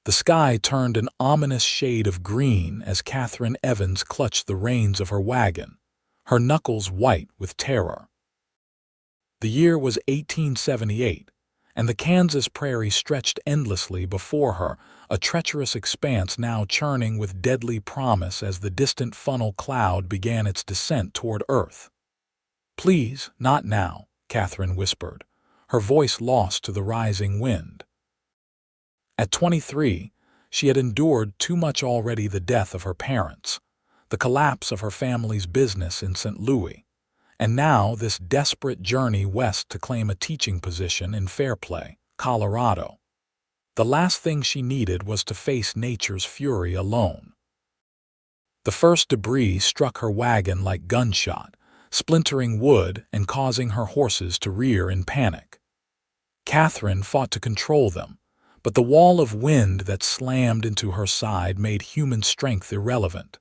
The sky turned an ominous shade of green as Katherine Evans clutched the reins of her wagon, her knuckles white with terror. The year was 1878, and the Kansas prairie stretched endlessly before her, a treacherous expanse now churning with deadly promise as the distant funnel cloud began its descent toward Earth. "Please, not now," Katherine whispered, her voice lost to the rising wind. At 23, she had endured too much already: the death of her parents, the collapse of her family's business in St. Louis, and now this desperate journey west to claim a teaching position in Fairplay, Colorado. The last thing she needed was to face nature's fury alone. The first debris struck her wagon like gunshot, splintering wood and causing her horses to rear in panic. Katherine fought to control them, but the wall of wind that slammed into her side made human strength irrelevant.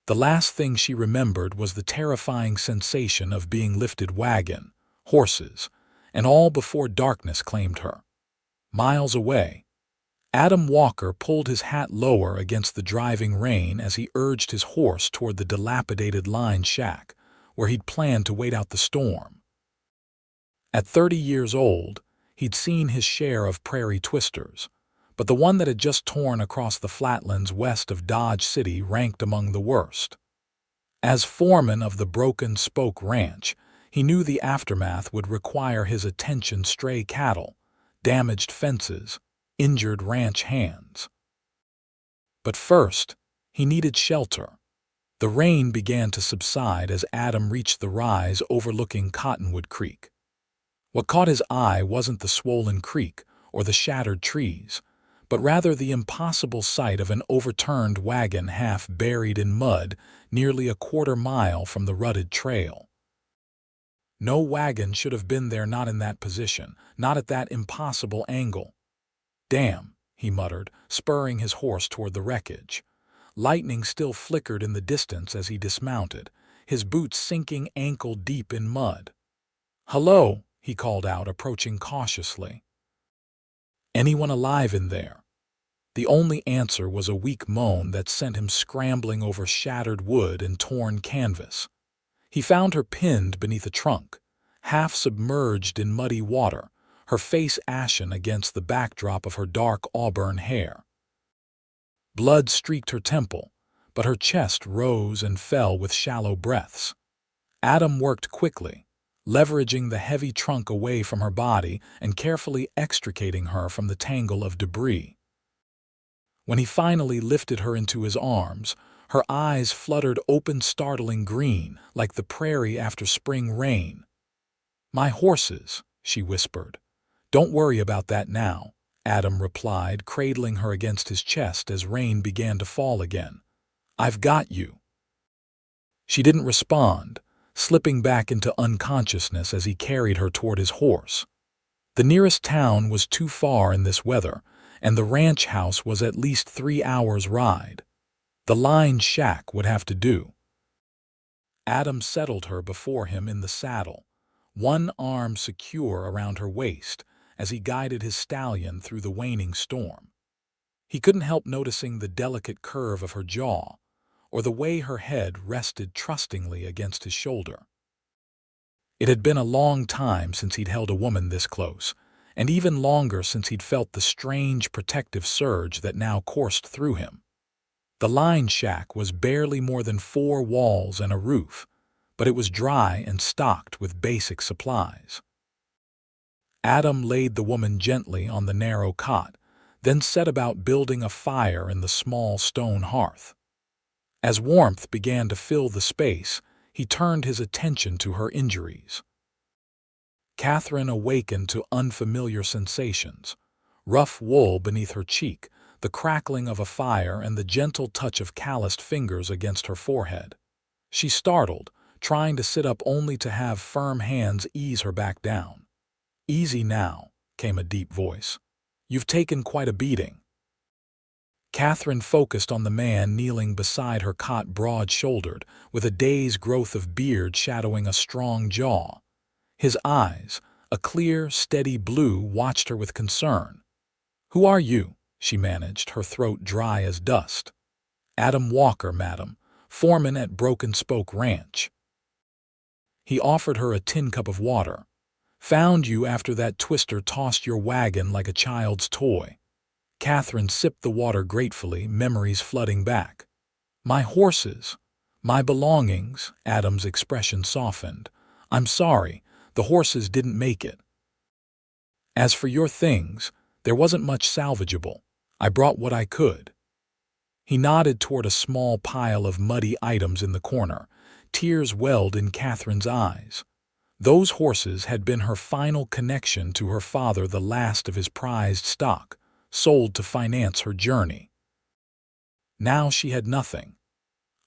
The last thing she remembered was the terrifying sensation of being lifted, wagon, horses, and all, before darkness claimed her. Miles away, Adam Walker pulled his hat lower against the driving rain as he urged his horse toward the dilapidated line shack, where he'd planned to wait out the storm. At 30 years old, he'd seen his share of prairie twisters, but the one that had just torn across the flatlands west of Dodge City ranked among the worst. As foreman of the Broken Spoke Ranch, he knew the aftermath would require his attention: stray cattle, damaged fences, injured ranch hands. But first, he needed shelter. The rain began to subside as Adam reached the rise overlooking Cottonwood Creek. What caught his eye wasn't the swollen creek or the shattered trees, but rather the impossible sight of an overturned wagon half buried in mud nearly a quarter-mile from the rutted trail. No wagon should have been there, not in that position, not at that impossible angle. "Damn," he muttered, spurring his horse toward the wreckage. Lightning still flickered in the distance as he dismounted, his boots sinking ankle-deep in mud. "Hello," he called out, approaching cautiously. "Anyone alive in there?" The only answer was a weak moan that sent him scrambling over shattered wood and torn canvas. He found her pinned beneath a trunk, half submerged in muddy water, her face ashen against the backdrop of her dark auburn hair. Blood streaked her temple, but her chest rose and fell with shallow breaths. Adam worked quickly, leveraging the heavy trunk away from her body and carefully extricating her from the tangle of debris. When he finally lifted her into his arms, her eyes fluttered open, startling green, like the prairie after spring rain. "My horses," she whispered. "Don't worry about that now," Adam replied, cradling her against his chest as rain began to fall again. "I've got you." She didn't respond, slipping back into unconsciousness as he carried her toward his horse. The nearest town was too far in this weather, and the ranch house was at least 3 hours' ride. The line shack would have to do. Adam settled her before him in the saddle, one arm secure around her waist as he guided his stallion through the waning storm. He couldn't help noticing the delicate curve of her jaw, or the way her head rested trustingly against his shoulder. It had been a long time since he'd held a woman this close, and even longer since he'd felt the strange protective surge that now coursed through him. The line shack was barely more than 4 walls and a roof, but it was dry and stocked with basic supplies. Adam laid the woman gently on the narrow cot, then set about building a fire in the small stone hearth. As warmth began to fill the space, he turned his attention to her injuries. Katherine awakened to unfamiliar sensations: rough wool beneath her cheek, the crackling of a fire, and the gentle touch of calloused fingers against her forehead. She startled, trying to sit up only to have firm hands ease her back down. "Easy now," came a deep voice. "You've taken quite a beating." Katherine focused on the man kneeling beside her cot, broad-shouldered, with a day's growth of beard shadowing a strong jaw. His eyes, a clear, steady blue, watched her with concern. "Who are you?" she managed, her throat dry as dust. "Adam Walker, madam, foreman at Broken Spoke Ranch." He offered her a tin cup of water. "Found you after that twister tossed your wagon like a child's toy." Katherine sipped the water gratefully, memories flooding back. "My horses, my belongings," Adam's expression softened. "I'm sorry, the horses didn't make it. As for your things, there wasn't much salvageable. I brought what I could." He nodded toward a small pile of muddy items in the corner. Tears welled in Katherine's eyes. Those horses had been her final connection to her father, the last of his prized stock, sold to finance her journey. Now she had nothing.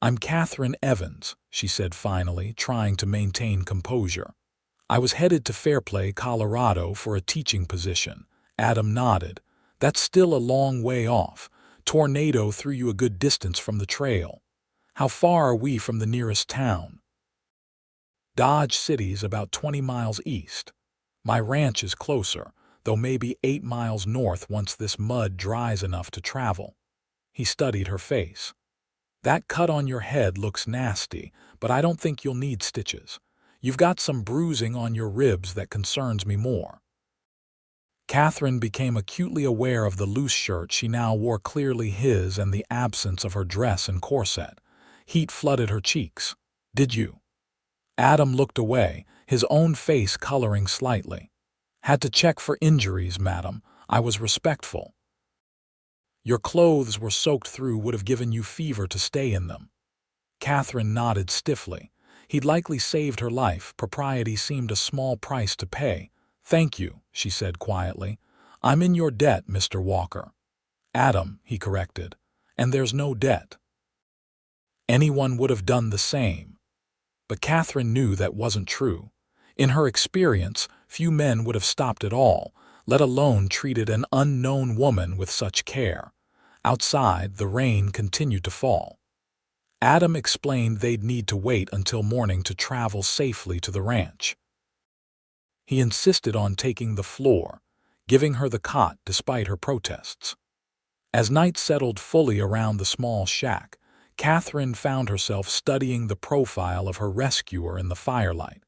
"I'm Katherine Evans," she said finally, trying to maintain composure. "I was headed to Fairplay, Colorado for a teaching position." Adam nodded. "That's still a long way off. Tornado threw you a good distance from the trail. How far are we from the nearest town?" "Dodge City's about 20 miles east. My ranch is closer, though maybe 8 miles north once this mud dries enough to travel." He studied her face. "That cut on your head looks nasty, but I don't think you'll need stitches. You've got some bruising on your ribs that concerns me more." Katherine became acutely aware of the loose shirt she now wore, clearly his, and the absence of her dress and corset. Heat flooded her cheeks. "Did you?" Adam looked away, his own face coloring slightly. "Had to check for injuries, madam. I was respectful." "Your clothes were soaked through, would have given you fever to stay in them." Katherine nodded stiffly. He'd likely saved her life. Propriety seemed a small price to pay. "Thank you," she said quietly. "I'm in your debt, Mr. Walker." "Adam," he corrected. "And there's no debt." Anyone would have done the same. But Katherine knew that wasn't true. In her experience, few men would have stopped at all, let alone treated an unknown woman with such care. Outside, the rain continued to fall. Adam explained they'd need to wait until morning to travel safely to the ranch. He insisted on taking the floor, giving her the cot despite her protests. As night settled fully around the small shack, Katherine found herself studying the profile of her rescuer in the firelight.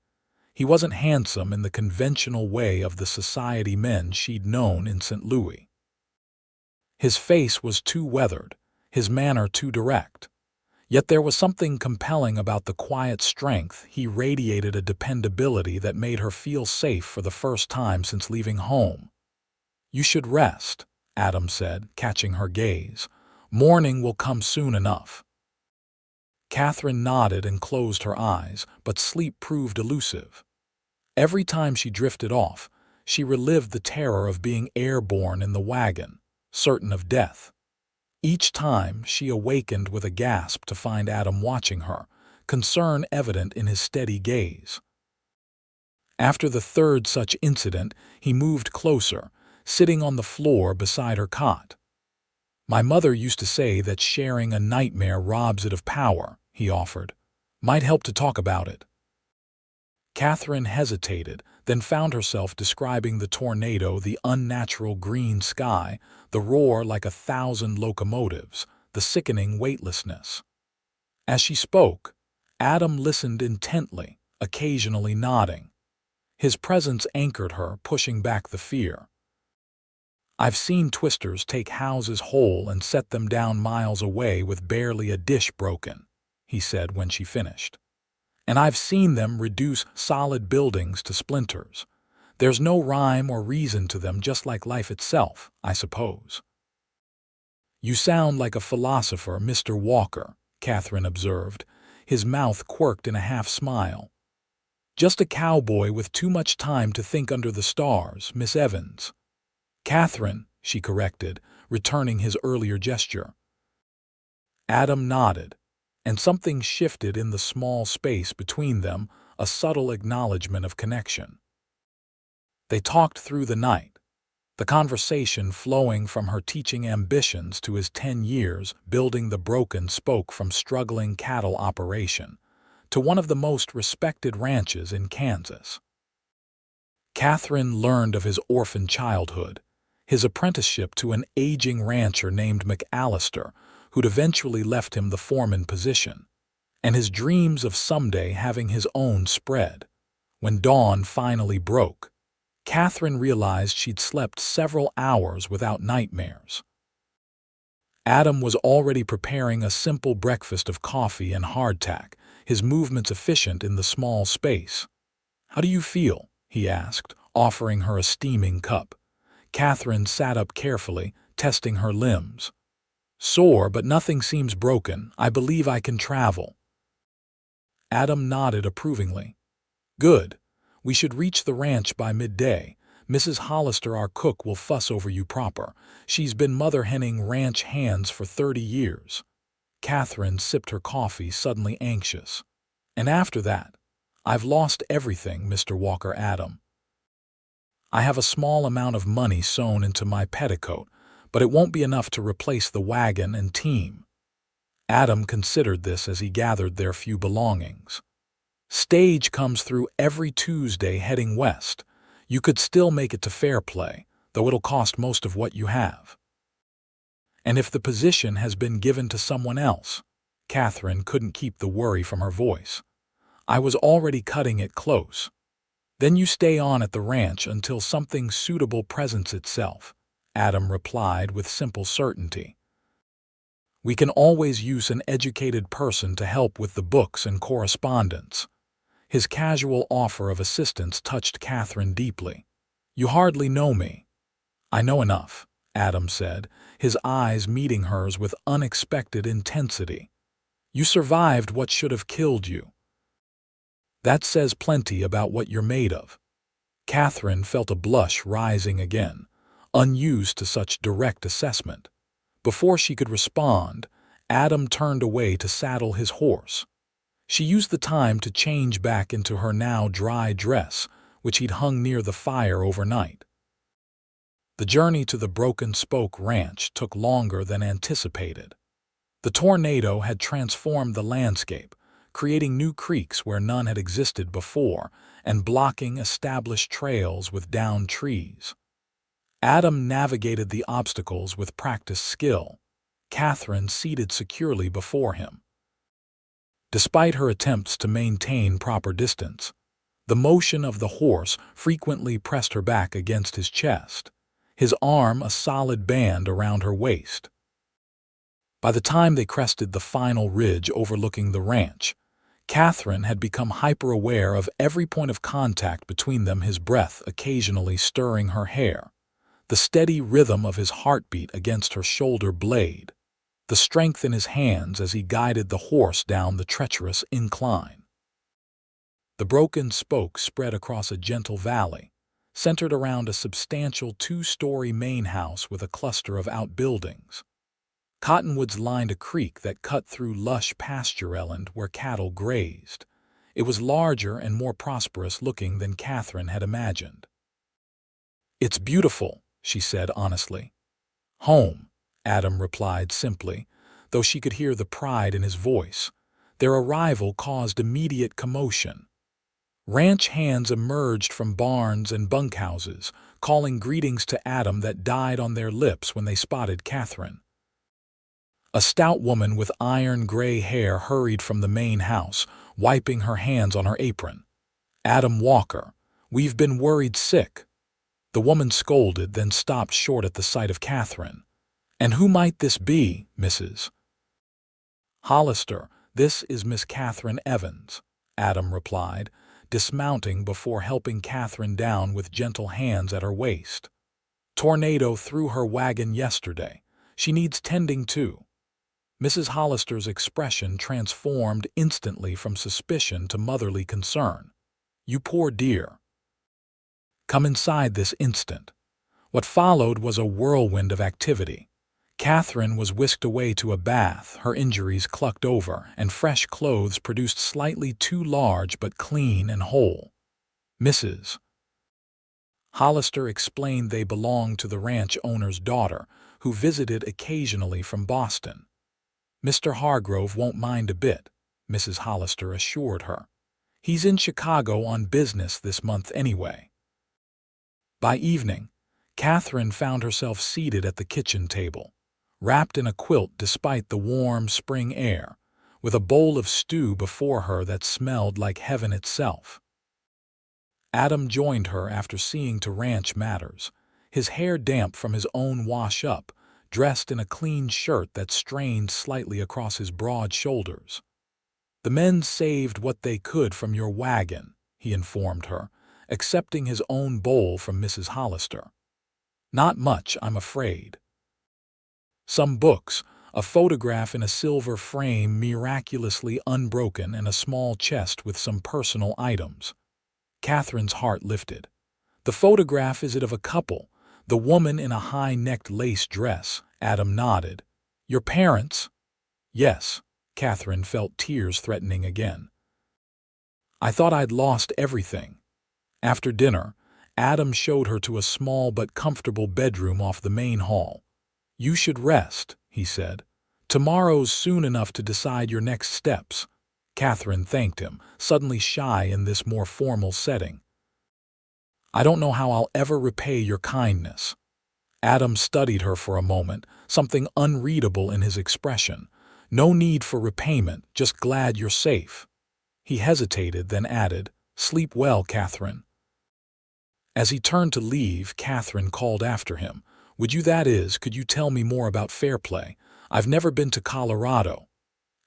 He wasn't handsome in the conventional way of the society men she'd known in St. Louis. His face was too weathered, his manner too direct. Yet there was something compelling about the quiet strength he radiated, a dependability that made her feel safe for the first time since leaving home. "You should rest," Adam said, catching her gaze. "Morning will come soon enough." Katherine nodded and closed her eyes, but sleep proved elusive. Every time she drifted off, she relived the terror of being airborne in the wagon, certain of death. Each time she awakened with a gasp to find Adam watching her, concern evident in his steady gaze. After the third such incident, he moved closer, sitting on the floor beside her cot. "My mother used to say that sharing a nightmare robs it of power," he offered. "Might help to talk about it." Katherine hesitated, then found herself describing the tornado, the unnatural green sky, the roar like 1,000 locomotives, the sickening weightlessness. As she spoke, Adam listened intently, occasionally nodding. His presence anchored her, pushing back the fear. "I've seen twisters take houses whole and set them down miles away with barely a dish broken," he said when she finished. "And I've seen them reduce solid buildings to splinters. There's no rhyme or reason to them, just like life itself, I suppose." "You sound like a philosopher, Mr. Walker," Katherine observed. His mouth quirked in a half-smile. "Just a cowboy with too much time to think under the stars, Miss Evans." "Katherine," she corrected, returning his earlier gesture. Adam nodded, and something shifted in the small space between them, a subtle acknowledgement of connection. They talked through the night, the conversation flowing from her teaching ambitions to his 10 years building the Broken Spoke, from struggling cattle operation to one of the most respected ranches in Kansas. Katherine learned of his orphan childhood, his apprenticeship to an aging rancher named McAllister, who'd eventually left him the foreman position, and his dreams of someday having his own spread. When dawn finally broke, Katherine realized she'd slept several hours without nightmares. Adam was already preparing a simple breakfast of coffee and hardtack, his movements efficient in the small space. "How do you feel?" he asked, offering her a steaming cup. Katherine sat up carefully, testing her limbs. "Sore, but nothing seems broken. I believe I can travel." Adam nodded approvingly. "Good. We should reach the ranch by midday. Mrs. Hollister, our cook, will fuss over you proper. She's been mother-henning ranch hands for 30 years. Katherine sipped her coffee, suddenly anxious. "And after that, I've lost everything, Mr. Walker Adam. I have a small amount of money sewn into my petticoat, but it won't be enough to replace the wagon and team." Adam considered this as he gathered their few belongings. "Stage comes through every Tuesday heading west. You could still make it to Fairplay, though it'll cost most of what you have." "And if the position has been given to someone else?" Katherine couldn't keep the worry from her voice. "I was already cutting it close." "Then you stay on at the ranch until something suitable presents itself," Adam replied with simple certainty. "We can always use an educated person to help with the books and correspondence." His casual offer of assistance touched Katherine deeply. "You hardly know me." "I know enough," Adam said, his eyes meeting hers with unexpected intensity. "You survived what should have killed you. That says plenty about what you're made of." Katherine felt a blush rising again, unused to such direct assessment. Before she could respond, Adam turned away to saddle his horse. She used the time to change back into her now dry dress, which he'd hung near the fire overnight. The journey to the Broken Spoke Ranch took longer than anticipated. The tornado had transformed the landscape, creating new creeks where none had existed before and blocking established trails with downed trees. Adam navigated the obstacles with practiced skill, Katherine seated securely before him. Despite her attempts to maintain proper distance, the motion of the horse frequently pressed her back against his chest, his arm a solid band around her waist. By the time they crested the final ridge overlooking the ranch, Katherine had become hyper-aware of every point of contact between them, his breath occasionally stirring her hair, the steady rhythm of his heartbeat against her shoulder blade, the strength in his hands as he guided the horse down the treacherous incline. The Broken Spoke spread across a gentle valley, centered around a substantial 2-story main house with a cluster of outbuildings. Cottonwoods lined a creek that cut through lush pastureland where cattle grazed. It was larger and more prosperous-looking than Katherine had imagined. "It's beautiful," she said honestly. "Home," Adam replied simply, though she could hear the pride in his voice. Their arrival caused immediate commotion. Ranch hands emerged from barns and bunkhouses, calling greetings to Adam that died on their lips when they spotted Katherine. A stout woman with iron-gray hair hurried from the main house, wiping her hands on her apron. "Adam Walker, we've been worried sick." The woman scolded, then stopped short at the sight of Katherine. "And who might this be, Mrs. Hollister?" "This is Miss Katherine Evans," Adam replied, dismounting before helping Katherine down with gentle hands at her waist. "Tornado threw her wagon yesterday. She needs tending too." Mrs. Hollister's expression transformed instantly from suspicion to motherly concern. "You poor dear. Come inside this instant." What followed was a whirlwind of activity. Katherine was whisked away to a bath, her injuries clucked over, and fresh clothes produced slightly too large but clean and whole. Mrs. Hollister explained they belonged to the ranch owner's daughter, who visited occasionally from Boston. "Mr. Hargrove won't mind a bit," Mrs. Hollister assured her. "He's in Chicago on business this month anyway." By evening, Katherine found herself seated at the kitchen table, wrapped in a quilt despite the warm spring air, with a bowl of stew before her that smelled like heaven itself. Adam joined her after seeing to ranch matters, his hair damp from his own wash-up, dressed in a clean shirt that strained slightly across his broad shoulders. "The men saved what they could from your wagon," he informed her, accepting his own bowl from Mrs. Hollister. "Not much, I'm afraid. Some books, a photograph in a silver frame miraculously unbroken, and a small chest with some personal items." Katherine's heart lifted. "The photograph, is it of a couple? The woman in a high-necked lace dress?" Adam nodded. "Your parents?" "Yes." Katherine felt tears threatening again. "I thought I'd lost everything." After dinner, Adam showed her to a small but comfortable bedroom off the main hall. "You should rest," he said. "Tomorrow's soon enough to decide your next steps." Katherine thanked him, suddenly shy in this more formal setting. "I don't know how I'll ever repay your kindness." Adam studied her for a moment, something unreadable in his expression. "No need for repayment, just glad you're safe." He hesitated, then added, "Sleep well, Katherine." As he turned to leave, Katherine called after him, Could you tell me more about Fairplay? I've never been to Colorado."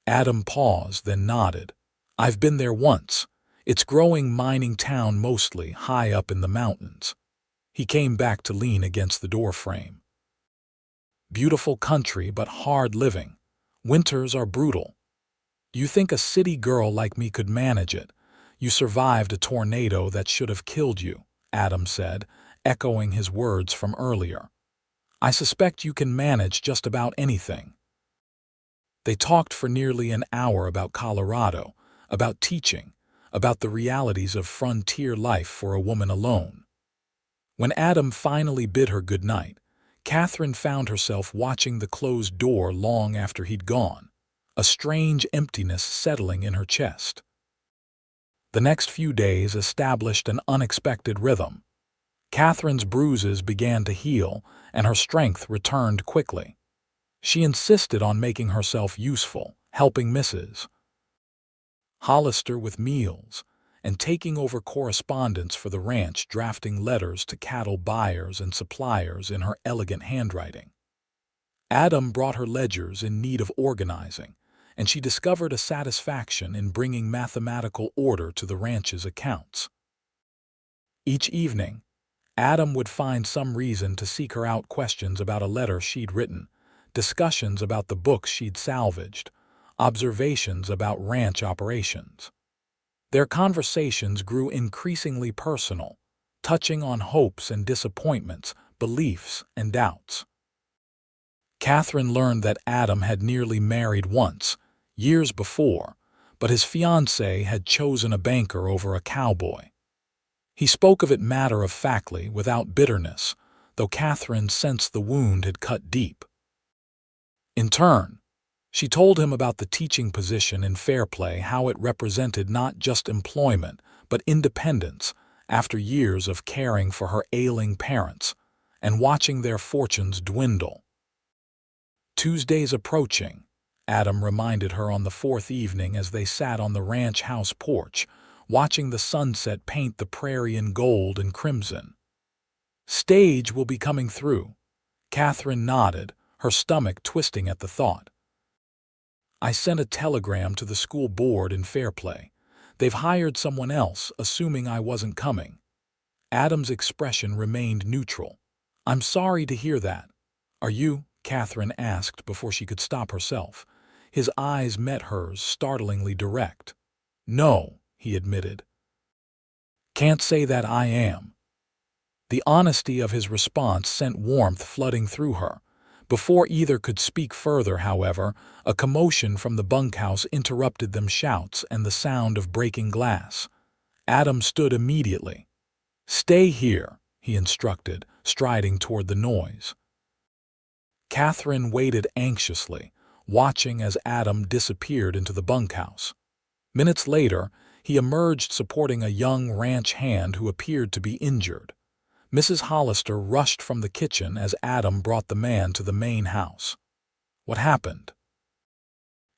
Adam paused, then nodded. "I've been there once. It's growing mining town mostly, high up in the mountains." He came back to lean against the doorframe. "Beautiful country, but hard living. Winters are brutal. You think a city girl like me could manage it? You survived a tornado that should have killed you," Adam said, echoing his words from earlier. "I suspect you can manage just about anything." They talked for nearly an hour about Colorado, about teaching, about the realities of frontier life for a woman alone. When Adam finally bid her good night, Katherine found herself watching the closed door long after he'd gone, a strange emptiness settling in her chest. The next few days established an unexpected rhythm. Katherine's bruises began to heal, and her strength returned quickly. She insisted on making herself useful, helping Mrs. Hollister with meals, and taking over correspondence for the ranch, drafting letters to cattle buyers and suppliers in her elegant handwriting. Adam brought her ledgers in need of organizing, and she discovered a satisfaction in bringing mathematical order to the ranch's accounts. Each evening, Adam would find some reason to seek her out, questions about a letter she'd written, discussions about the books she'd salvaged, observations about ranch operations. Their conversations grew increasingly personal, touching on hopes and disappointments, beliefs and doubts. Katherine learned that Adam had nearly married once, years before, but his fiancée had chosen a banker over a cowboy. He spoke of it matter-of-factly, without bitterness, though Katherine sensed the wound had cut deep. In turn, she told him about the teaching position in Fairplay, how it represented not just employment, but independence after years of caring for her ailing parents and watching their fortunes dwindle. "Tuesday's approaching," Adam reminded her on the fourth evening as they sat on the ranch house porch, watching the sunset paint the prairie in gold and crimson. "Stage will be coming through." Katherine nodded, her stomach twisting at the thought. "I sent a telegram to the school board in Fairplay. They've hired someone else, assuming I wasn't coming." Adam's expression remained neutral. "I'm sorry to hear that." "Are you?" Katherine asked before she could stop herself. His eyes met hers, startlingly direct. "No," he admitted. "Can't say that I am." The honesty of his response sent warmth flooding through her. Before either could speak further, however, a commotion from the bunkhouse interrupted them, shouts and the sound of breaking glass. Adam stood immediately. "Stay here," he instructed, striding toward the noise. Katherine waited anxiously, watching as Adam disappeared into the bunkhouse. Minutes later, he emerged supporting a young ranch hand who appeared to be injured. Mrs. Hollister rushed from the kitchen as Adam brought the man to the main house. "What happened?"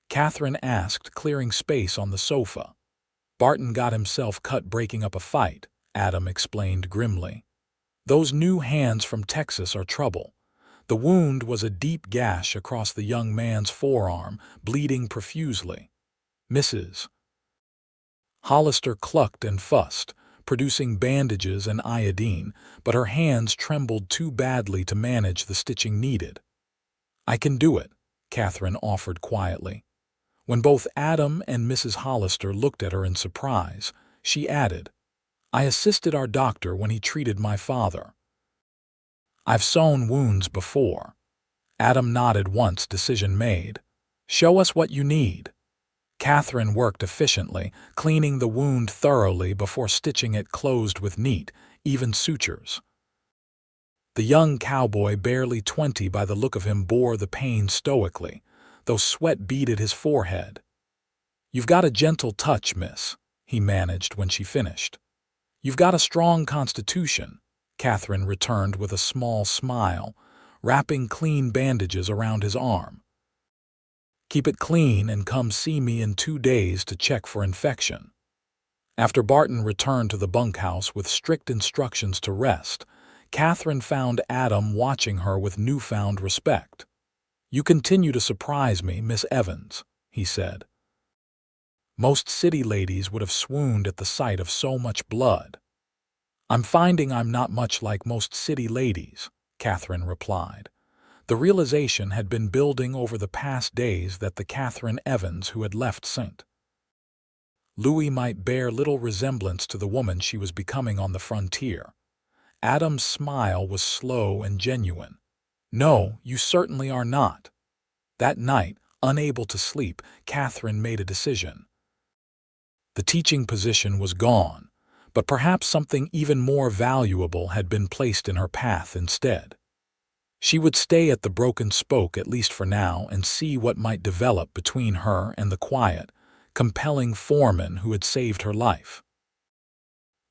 Katherine asked, clearing space on the sofa. "Barton got himself cut breaking up a fight," Adam explained grimly. "Those new hands from Texas are trouble." The wound was a deep gash across the young man's forearm, bleeding profusely. Mrs. Hollister clucked and fussed, producing bandages and iodine, but her hands trembled too badly to manage the stitching needed. "I can do it," Katherine offered quietly. When both Adam and Mrs. Hollister looked at her in surprise, she added, "I assisted our doctor when he treated my father." "I've sewn wounds before." Adam nodded once, decision made. "Show us what you need." Katherine worked efficiently, cleaning the wound thoroughly before stitching it closed with neat, even sutures. The young cowboy, barely 20 by the look of him, bore the pain stoically, though sweat beaded his forehead. "You've got a gentle touch, miss," he managed when she finished. "You've got a strong constitution," Katherine returned with a small smile, wrapping clean bandages around his arm. "Keep it clean and come see me in 2 days to check for infection." After Barton returned to the bunkhouse with strict instructions to rest, Katherine found Adam watching her with newfound respect. "You continue to surprise me, Miss Evans," he said. "Most city ladies would have swooned at the sight of so much blood." "I'm finding I'm not much like most city ladies," Katherine replied. The realization had been building over the past days that the Katherine Evans who had left St. Louis might bear little resemblance to the woman she was becoming on the frontier. Adam's smile was slow and genuine. "No, you certainly are not." That night, unable to sleep, Katherine made a decision. The teaching position was gone, but perhaps something even more valuable had been placed in her path instead. She would stay at the Broken Spoke at least for now and see what might develop between her and the quiet, compelling foreman who had saved her life.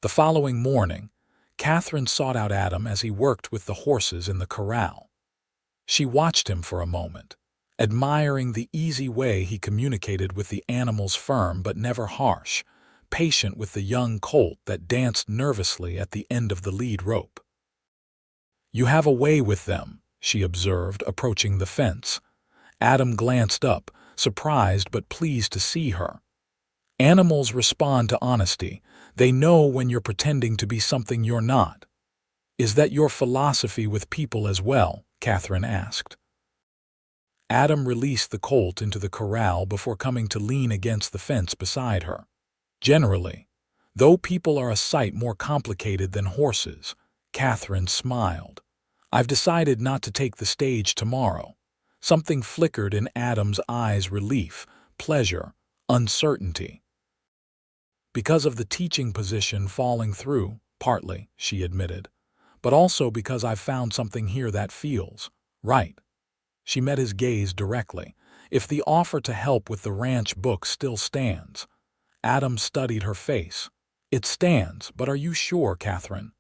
The following morning, Katherine sought out Adam as he worked with the horses in the corral. She watched him for a moment, admiring the easy way he communicated with the animals, firm but never harsh, patient with the young colt that danced nervously at the end of the lead rope. "You have a way with them," she observed, approaching the fence. Adam glanced up, surprised but pleased to see her. "Animals respond to honesty. They know when you're pretending to be something you're not." "Is that your philosophy with people as well?" Katherine asked. Adam released the colt into the corral before coming to lean against the fence beside her. "Generally, though people are a sight more complicated than horses," Katherine smiled. "I've decided not to take the stage tomorrow." Something flickered in Adam's eyes: relief, pleasure, uncertainty. "Because of the teaching position falling through, partly," she admitted, "but also because I've found something here that feels right." She met his gaze directly. "If the offer to help with the ranch book still stands." Adam studied her face. "It stands, but are you sure, Katherine?"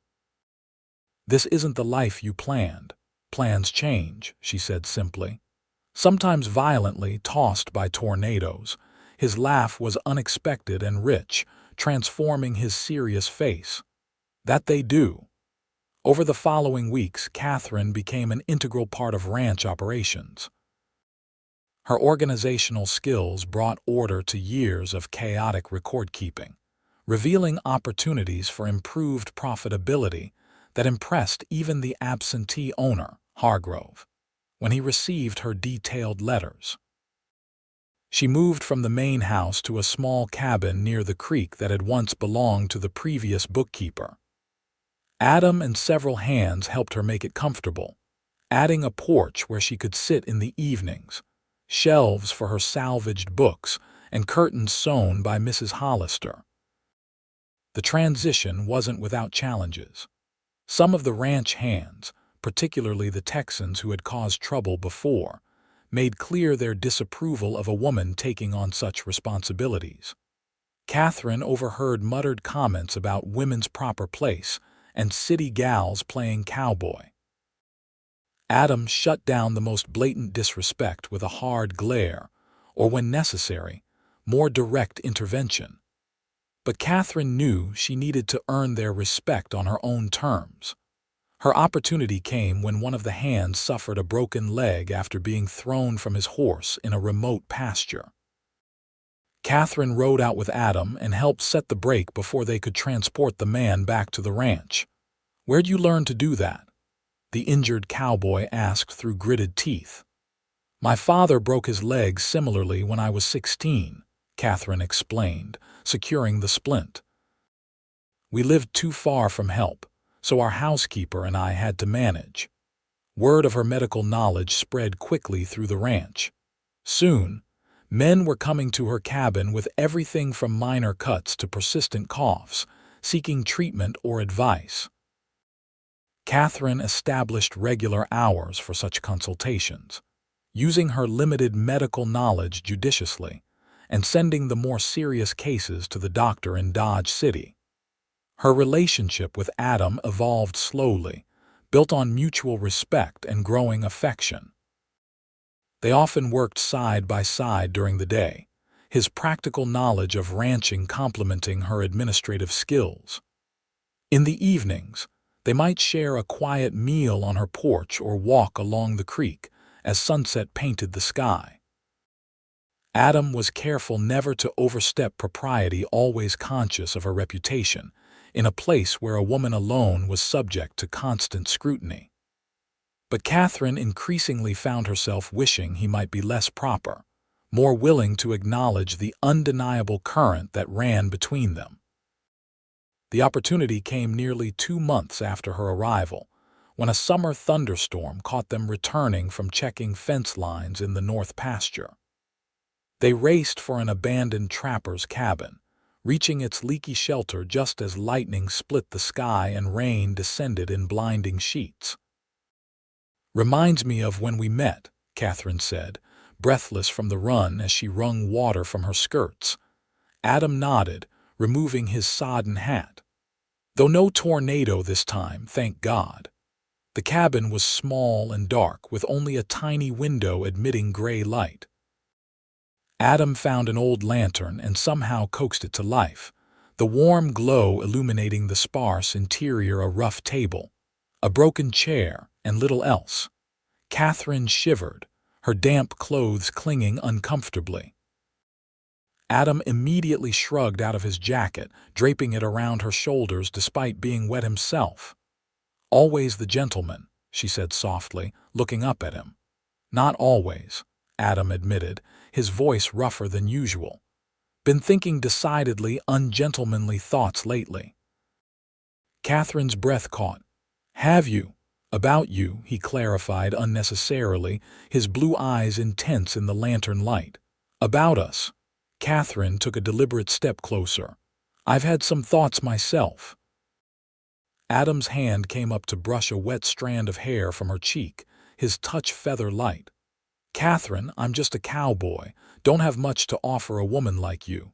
"This isn't the life you planned. Plans change," she said simply. "Sometimes violently, tossed by tornadoes." His laugh was unexpected and rich, transforming his serious face. "That they do." Over the following weeks, Katherine became an integral part of ranch operations. Her organizational skills brought order to years of chaotic record-keeping, revealing opportunities for improved profitability that impressed even the absentee owner, Hargrove, when he received her detailed letters. She moved from the main house to a small cabin near the creek that had once belonged to the previous bookkeeper. Adam and several hands helped her make it comfortable, adding a porch where she could sit in the evenings, shelves for her salvaged books, and curtains sewn by Mrs. Hollister. The transition wasn't without challenges. Some of the ranch hands, particularly the Texans who had caused trouble before, made clear their disapproval of a woman taking on such responsibilities. Katherine overheard muttered comments about women's proper place and city gals playing cowboy. Adam shut down the most blatant disrespect with a hard glare, or when necessary, more direct intervention. But Katherine knew she needed to earn their respect on her own terms. Her opportunity came when one of the hands suffered a broken leg after being thrown from his horse in a remote pasture. Katherine rode out with Adam and helped set the brake before they could transport the man back to the ranch. "Where'd you learn to do that?" the injured cowboy asked through gritted teeth. "My father broke his leg similarly when I was 16, Katherine explained, securing the splint. "We lived too far from help, so our housekeeper and I had to manage." Word of her medical knowledge spread quickly through the ranch. Soon, men were coming to her cabin with everything from minor cuts to persistent coughs, seeking treatment or advice. Katherine established regular hours for such consultations, using her limited medical knowledge judiciously and sending the more serious cases to the doctor in Dodge City. Her relationship with Adam evolved slowly, built on mutual respect and growing affection. They often worked side by side during the day, his practical knowledge of ranching complementing her administrative skills. In the evenings, they might share a quiet meal on her porch or walk along the creek as sunset painted the sky. Adam was careful never to overstep propriety, always conscious of her reputation, in a place where a woman alone was subject to constant scrutiny. But Katherine increasingly found herself wishing he might be less proper, more willing to acknowledge the undeniable current that ran between them. The opportunity came nearly 2 months after her arrival, when a summer thunderstorm caught them returning from checking fence lines in the north pasture. They raced for an abandoned trapper's cabin, reaching its leaky shelter just as lightning split the sky and rain descended in blinding sheets. "Reminds me of when we met," Katherine said, breathless from the run as she wrung water from her skirts. Adam nodded, removing his sodden hat. Though no tornado this time, thank God. The cabin was small and dark, with only a tiny window admitting gray light. Adam found an old lantern and somehow coaxed it to life, the warm glow illuminating the sparse interior, a rough table, a broken chair, and little else. Katherine shivered, her damp clothes clinging uncomfortably. Adam immediately shrugged out of his jacket, draping it around her shoulders despite being wet himself. "Always the gentleman," she said softly, looking up at him. "Not always," Adam admitted, his voice rougher than usual. "Been thinking decidedly ungentlemanly thoughts lately." Katherine's breath caught. "Have you?" "About you," he clarified unnecessarily, his blue eyes intense in the lantern light. "About us." Katherine took a deliberate step closer. "I've had some thoughts myself." Adam's hand came up to brush a wet strand of hair from her cheek, his touch feather light. "Katherine, I'm just a cowboy, don't have much to offer a woman like you."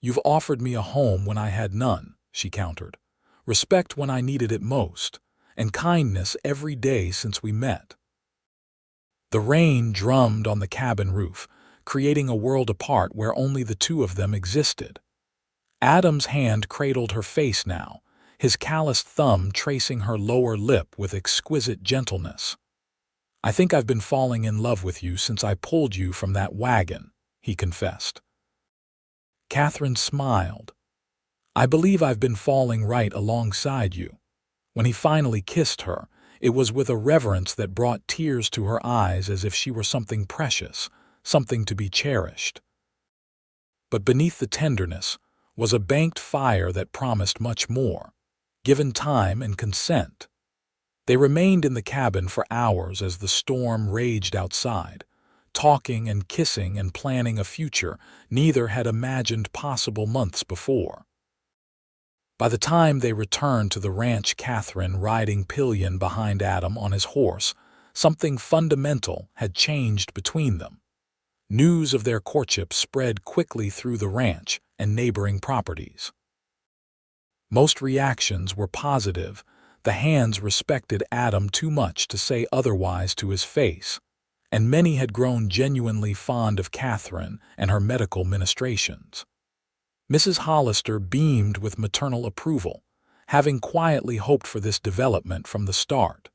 "You've offered me a home when I had none," she countered. "Respect when I needed it most, and kindness every day since we met." The rain drummed on the cabin roof, creating a world apart where only the two of them existed. Adam's hand cradled her face now, his calloused thumb tracing her lower lip with exquisite gentleness. "I think I've been falling in love with you since I pulled you from that wagon," he confessed. Katherine smiled. "I believe I've been falling right alongside you." When he finally kissed her, it was with a reverence that brought tears to her eyes, as if she were something precious, something to be cherished. But beneath the tenderness was a banked fire that promised much more, given time and consent. They remained in the cabin for hours as the storm raged outside, talking and kissing and planning a future neither had imagined possible months before. By the time they returned to the ranch, Katherine riding pillion behind Adam on his horse, something fundamental had changed between them. News of their courtship spread quickly through the ranch and neighboring properties. Most reactions were positive. The hands respected Adam too much to say otherwise to his face, and many had grown genuinely fond of Katherine and her medical ministrations. Mrs. Hollister beamed with maternal approval, having quietly hoped for this development from the start.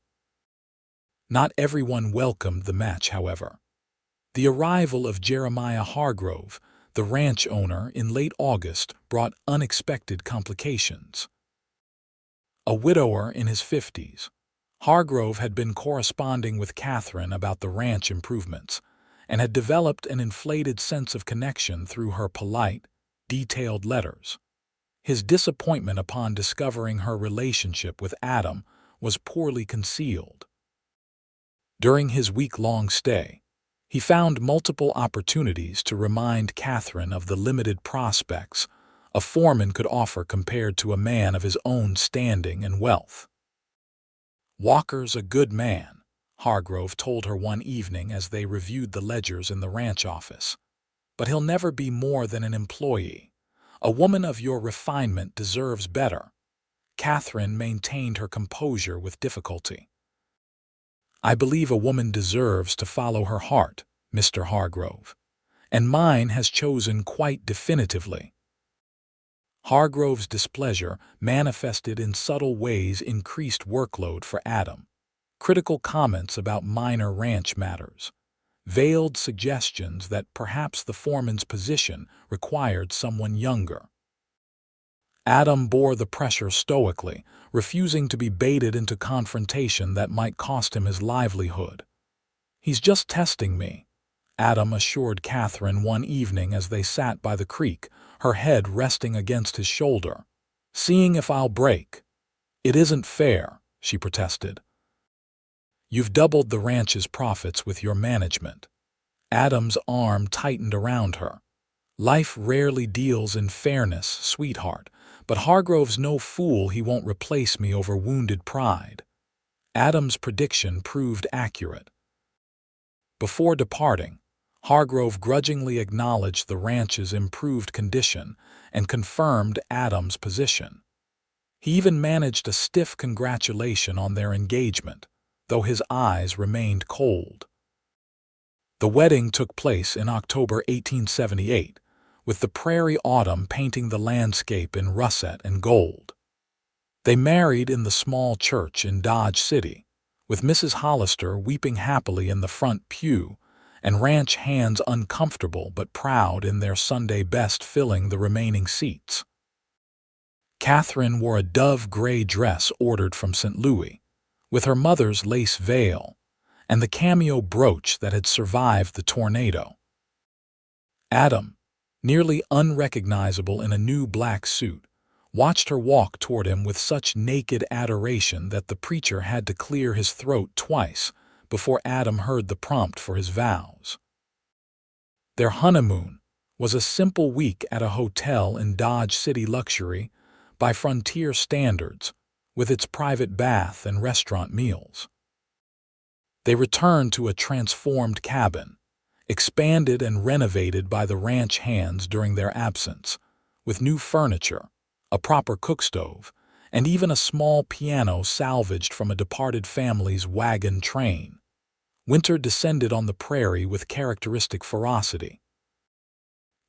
Not everyone welcomed the match, however. The arrival of Jeremiah Hargrove, the ranch owner, in late August brought unexpected complications. A widower in his 50s, Hargrove had been corresponding with Katherine about the ranch improvements and had developed an inflated sense of connection through her polite, detailed letters. His disappointment upon discovering her relationship with Adam was poorly concealed. During his week-long stay, he found multiple opportunities to remind Katherine of the limited prospects a foreman could offer compared to a man of his own standing and wealth. "Walker's a good man," Hargrove told her one evening as they reviewed the ledgers in the ranch office, "but he'll never be more than an employee. A woman of your refinement deserves better." Katherine maintained her composure with difficulty. "I believe a woman deserves to follow her heart, Mr. Hargrove, and mine has chosen quite definitively." Hargrove's displeasure manifested in subtle ways: increased workload for Adam, critical comments about minor ranch matters, veiled suggestions that perhaps the foreman's position required someone younger. Adam bore the pressure stoically, refusing to be baited into confrontation that might cost him his livelihood. "He's just testing me," Adam assured Katherine one evening as they sat by the creek, her head resting against his shoulder. "Seeing if I'll break." "It isn't fair," she protested. "You've doubled the ranch's profits with your management." Adam's arm tightened around her. "Life rarely deals in fairness, sweetheart, but Hargrove's no fool. He won't replace me over wounded pride." Adam's prediction proved accurate. Before departing, Hargrove grudgingly acknowledged the ranch's improved condition and confirmed Adam's position. He even managed a stiff congratulation on their engagement, though his eyes remained cold. The wedding took place in October 1878, with the prairie autumn painting the landscape in russet and gold. They married in the small church in Dodge City, with Mrs. Hollister weeping happily in the front pew and ranch hands uncomfortable but proud in their Sunday best filling the remaining seats. Katherine wore a dove-gray dress ordered from St. Louis, with her mother's lace veil and the cameo brooch that had survived the tornado. Adam, nearly unrecognizable in a new black suit, watched her walk toward him with such naked adoration that the preacher had to clear his throat twice before Adam heard the prompt for his vows. Their honeymoon was a simple week at a hotel in Dodge City, luxury by frontier standards, with its private bath and restaurant meals. They returned to a transformed cabin, expanded and renovated by the ranch hands during their absence, with new furniture, a proper cookstove, and even a small piano salvaged from a departed family's wagon train. Winter descended on the prairie with characteristic ferocity.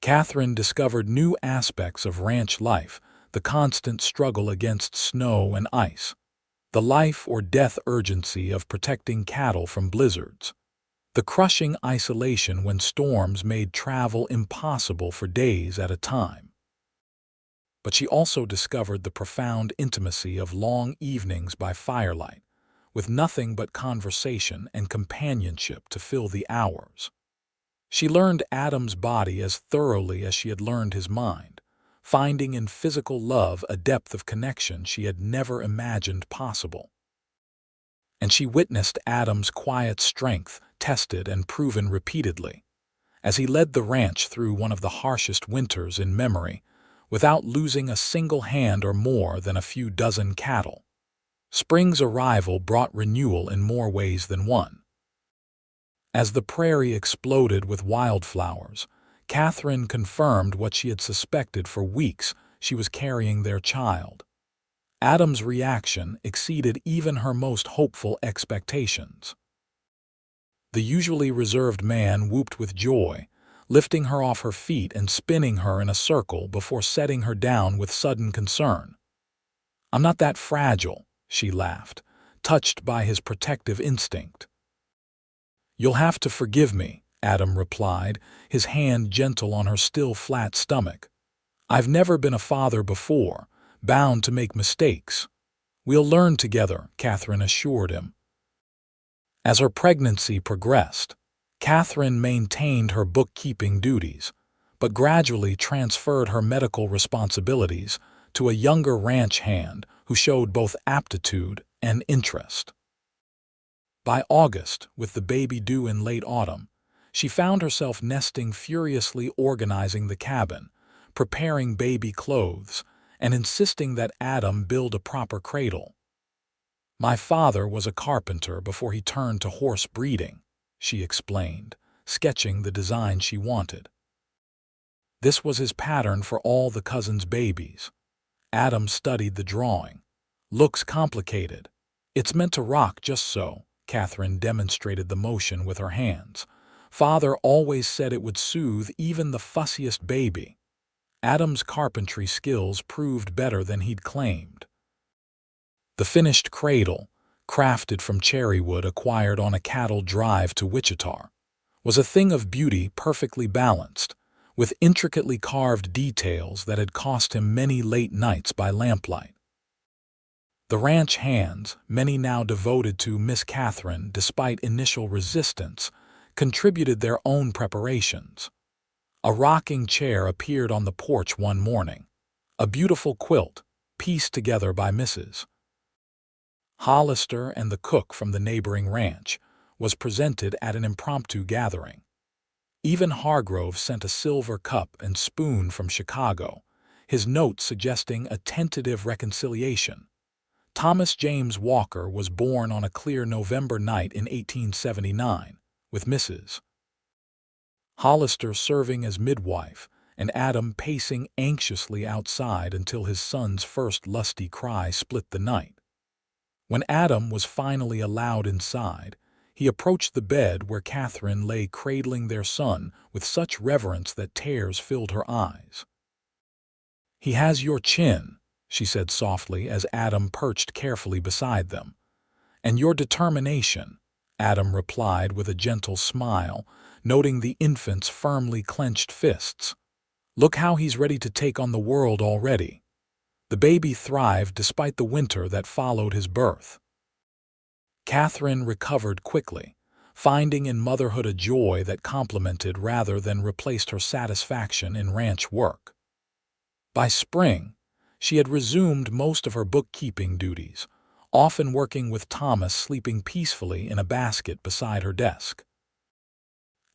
Katherine discovered new aspects of ranch life: the constant struggle against snow and ice, the life-or-death urgency of protecting cattle from blizzards, the crushing isolation when storms made travel impossible for days at a time. But she also discovered the profound intimacy of long evenings by firelight, with nothing but conversation and companionship to fill the hours. She learned Adam's body as thoroughly as she had learned his mind, finding in physical love a depth of connection she had never imagined possible. And she witnessed Adam's quiet strength tested and proven repeatedly, as he led the ranch through one of the harshest winters in memory, without losing a single hand or more than a few dozen cattle. Spring's arrival brought renewal in more ways than one. As the prairie exploded with wildflowers, Katherine confirmed what she had suspected for weeks: she was carrying their child. Adam's reaction exceeded even her most hopeful expectations. The usually reserved man whooped with joy, lifting her off her feet and spinning her in a circle before setting her down with sudden concern. "I'm not that fragile," she laughed, touched by his protective instinct. "You'll have to forgive me," Adam replied, his hand gentle on her still flat stomach. "I've never been a father before, bound to make mistakes." "We'll learn together," Katherine assured him. As her pregnancy progressed, Katherine maintained her bookkeeping duties, but gradually transferred her medical responsibilities to a younger ranch hand who showed both aptitude and interest. By August, with the baby due in late autumn, she found herself nesting furiously, organizing the cabin, preparing baby clothes, and insisting that Adam build a proper cradle. "My father was a carpenter before he turned to horse breeding," she explained, sketching the design she wanted. This was his pattern for all the cousins' babies. Adam studied the drawing. "Looks complicated. It's meant to rock just so." Katherine demonstrated the motion with her hands. "Father always said it would soothe even the fussiest baby." Adam's carpentry skills proved better than he'd claimed. The finished cradle, crafted from cherry wood acquired on a cattle drive to Wichita, was a thing of beauty, perfectly balanced, with intricately carved details that had cost him many late nights by lamplight. The ranch hands, many now devoted to Miss Katherine despite initial resistance, contributed their own preparations. A rocking chair appeared on the porch one morning, a beautiful quilt, pieced together by Mrs. Hollister and the cook from the neighboring ranch, was presented at an impromptu gathering. Even Hargrove sent a silver cup and spoon from Chicago, his note suggesting a tentative reconciliation. Thomas James Walker was born on a clear November night in 1879, with Mrs. Hollister serving as midwife and Adam pacing anxiously outside until his son's first lusty cry split the night. When Adam was finally allowed inside, he approached the bed where Katherine lay cradling their son with such reverence that tears filled her eyes. "He has your chin," she said softly as Adam perched carefully beside them. "And your determination," Adam replied with a gentle smile, noting the infant's firmly clenched fists. "Look how he's ready to take on the world already." The baby thrived despite the winter that followed his birth. Katherine recovered quickly, finding in motherhood a joy that complemented rather than replaced her satisfaction in ranch work. By spring, she had resumed most of her bookkeeping duties, often working with Thomas sleeping peacefully in a basket beside her desk.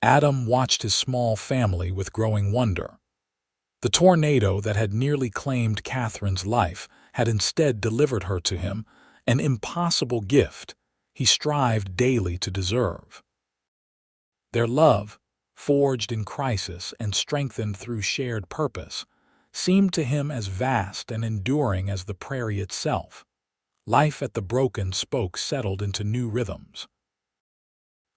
Adam watched his small family with growing wonder. The tornado that had nearly claimed Katherine's life had instead delivered her to him, an impossible gift he strived daily to deserve. Their love, forged in crisis and strengthened through shared purpose, seemed to him as vast and enduring as the prairie itself. Life at the Broken Spoke settled into new rhythms.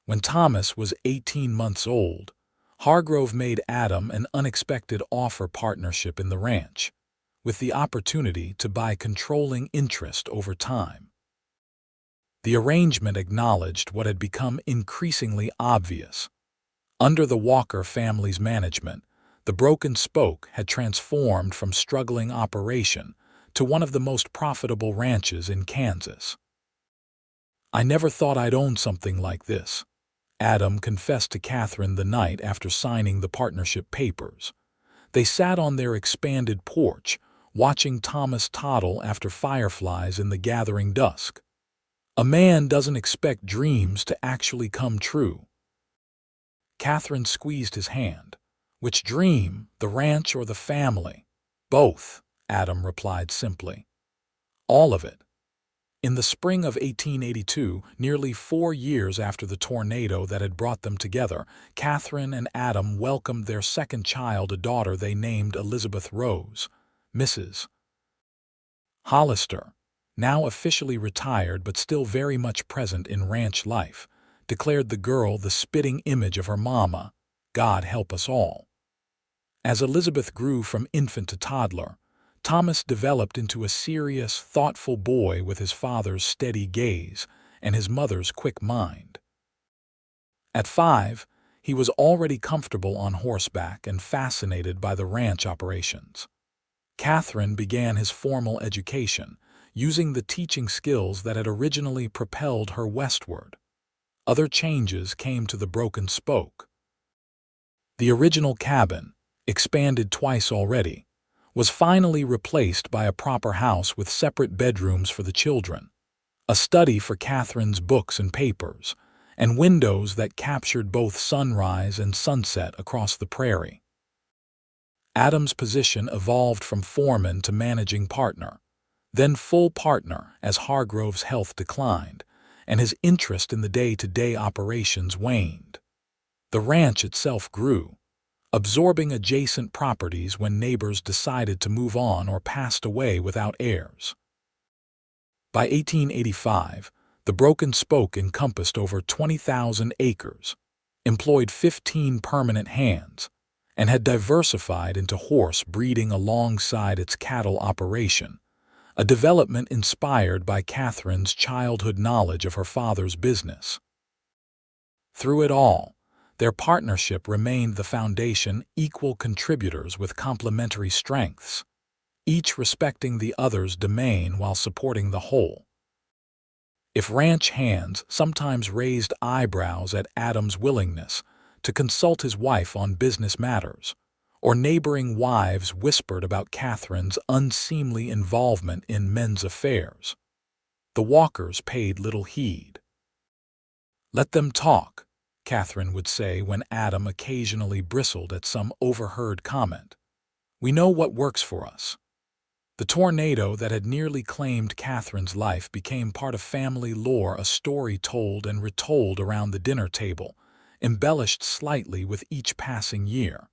When Thomas was 18 months old, Hargrove made Adam an unexpected offer: partnership in the ranch, with the opportunity to buy controlling interest over time. The arrangement acknowledged what had become increasingly obvious. Under the Walker family's management, the Broken Spoke had transformed from struggling operation to one of the most profitable ranches in Kansas. "I never thought I'd own something like this," Adam confessed to Katherine the night after signing the partnership papers. They sat on their expanded porch, watching Thomas toddle after fireflies in the gathering dusk. "A man doesn't expect dreams to actually come true." Katherine squeezed his hand. "Which dream, the ranch or the family?" "Both," Adam replied simply. "All of it." In the spring of 1882, nearly 4 years after the tornado that had brought them together, Katherine and Adam welcomed their second child, a daughter they named Elizabeth Rose. Mrs. Hollister, now officially retired but still very much present in ranch life, declared the girl the spitting image of her mama. God help us all. As Elizabeth grew from infant to toddler, Thomas developed into a serious, thoughtful boy with his father's steady gaze and his mother's quick mind. At 5, he was already comfortable on horseback and fascinated by the ranch operations. Katherine began his formal education, using the teaching skills that had originally propelled her westward. Other changes came to the Broken Spoke. The original cabin, expanded twice already, was finally replaced by a proper house with separate bedrooms for the children, a study for Katherine's books and papers, and windows that captured both sunrise and sunset across the prairie. Adam's position evolved from foreman to managing partner, then full partner as Hargrove's health declined, and his interest in the day-to-day operations waned. The ranch itself grew, absorbing adjacent properties when neighbors decided to move on or passed away without heirs. By 1885, the Broken Spoke encompassed over 20,000 acres, employed 15 permanent hands, and had diversified into horse breeding alongside its cattle operation, a development inspired by Katherine's childhood knowledge of her father's business. Through it all, their partnership remained the foundation, equal contributors with complementary strengths, each respecting the other's domain while supporting the whole. If ranch hands sometimes raised eyebrows at Adam's willingness to consult his wife on business matters, or neighboring wives whispered about Katherine's unseemly involvement in men's affairs, the Walkers paid little heed. "Let them talk," Katherine would say when Adam occasionally bristled at some overheard comment. "We know what works for us." The tornado that had nearly claimed Katherine's life became part of family lore, a story told and retold around the dinner table, embellished slightly with each passing year.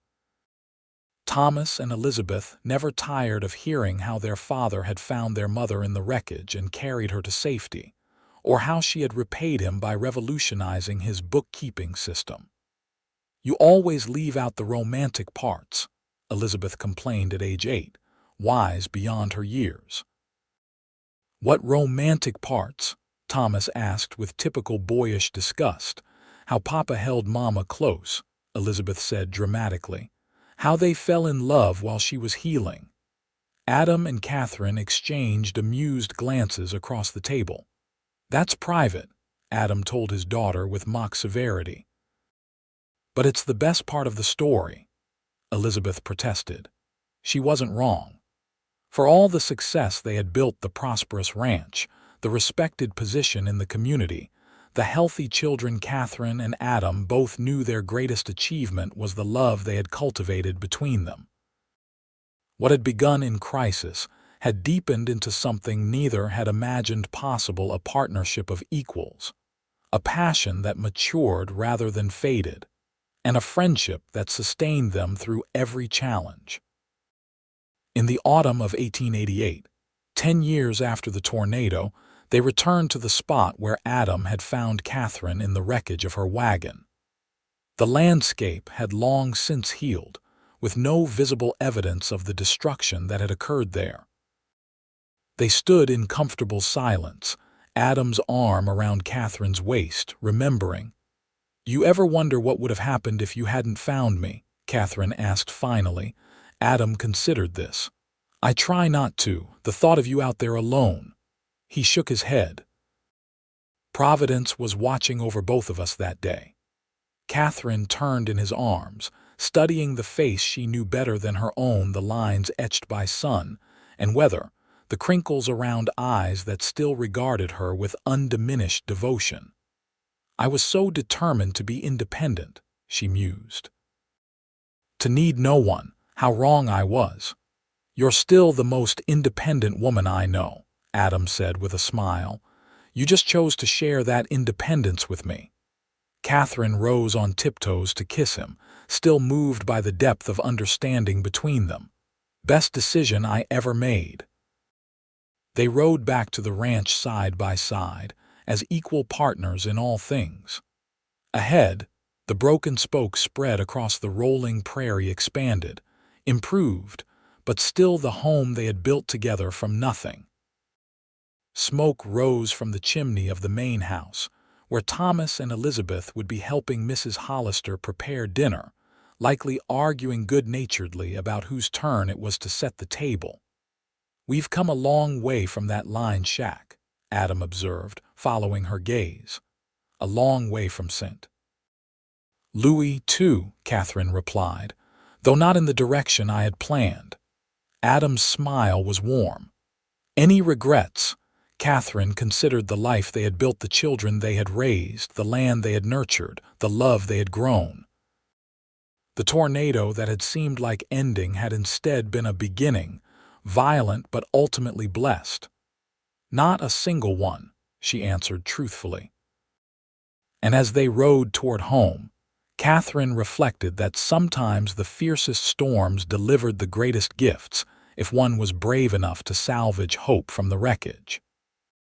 Thomas and Elizabeth never tired of hearing how their father had found their mother in the wreckage and carried her to safety, or how she had repaid him by revolutionizing his bookkeeping system. "You always leave out the romantic parts," Elizabeth complained at age 8, wise beyond her years. "What romantic parts?" Thomas asked with typical boyish disgust. "How Papa held Mama close," Elizabeth said dramatically. "How they fell in love while she was healing." Adam and Katherine exchanged amused glances across the table. "That's private," Adam told his daughter with mock severity. "But it's the best part of the story," Elizabeth protested. She wasn't wrong. For all the success they had built, the prosperous ranch, the respected position in the community, the healthy children, Katherine and Adam both knew their greatest achievement was the love they had cultivated between them. What had begun in crisis had deepened into something neither had imagined possible, a partnership of equals, a passion that matured rather than faded, and a friendship that sustained them through every challenge. In the autumn of 1888, 10 years after the tornado, they returned to the spot where Adam had found Katherine in the wreckage of her wagon. The landscape had long since healed, with no visible evidence of the destruction that had occurred there. They stood in comfortable silence, Adam's arm around Katherine's waist, remembering. "You ever wonder what would have happened if you hadn't found me?" Katherine asked finally. Adam considered this. "I try not to, the thought of you out there alone." He shook his head. "Providence was watching over both of us that day." Katherine turned in his arms, studying the face she knew better than her own, the lines etched by sun and weather, the crinkles around eyes that still regarded her with undiminished devotion. "I was so determined to be independent," she mused. "To need no one, how wrong I was." "You're still the most independent woman I know," Adam said with a smile. "You just chose to share that independence with me." Katherine rose on tiptoes to kiss him, still moved by the depth of understanding between them. "Best decision I ever made." They rode back to the ranch side by side, as equal partners in all things. Ahead, the broken spoke spread across the rolling prairie expanded, improved, but still the home they had built together from nothing. Smoke rose from the chimney of the main house, where Thomas and Elizabeth would be helping Mrs. Hollister prepare dinner, likely arguing good-naturedly about whose turn it was to set the table. "We've come a long way from that line shack," Adam observed, following her gaze. "A long way from St. Louis, too," Katherine replied, "though not in the direction I had planned." Adam's smile was warm. Any regrets? Katherine considered the life they had built, the children they had raised, the land they had nurtured, the love they had grown. The tornado that had seemed like ending had instead been a beginning, violent but ultimately blessed. "Not a single one," she answered truthfully. And as they rode toward home, Katherine reflected that sometimes the fiercest storms delivered the greatest gifts if one was brave enough to salvage hope from the wreckage.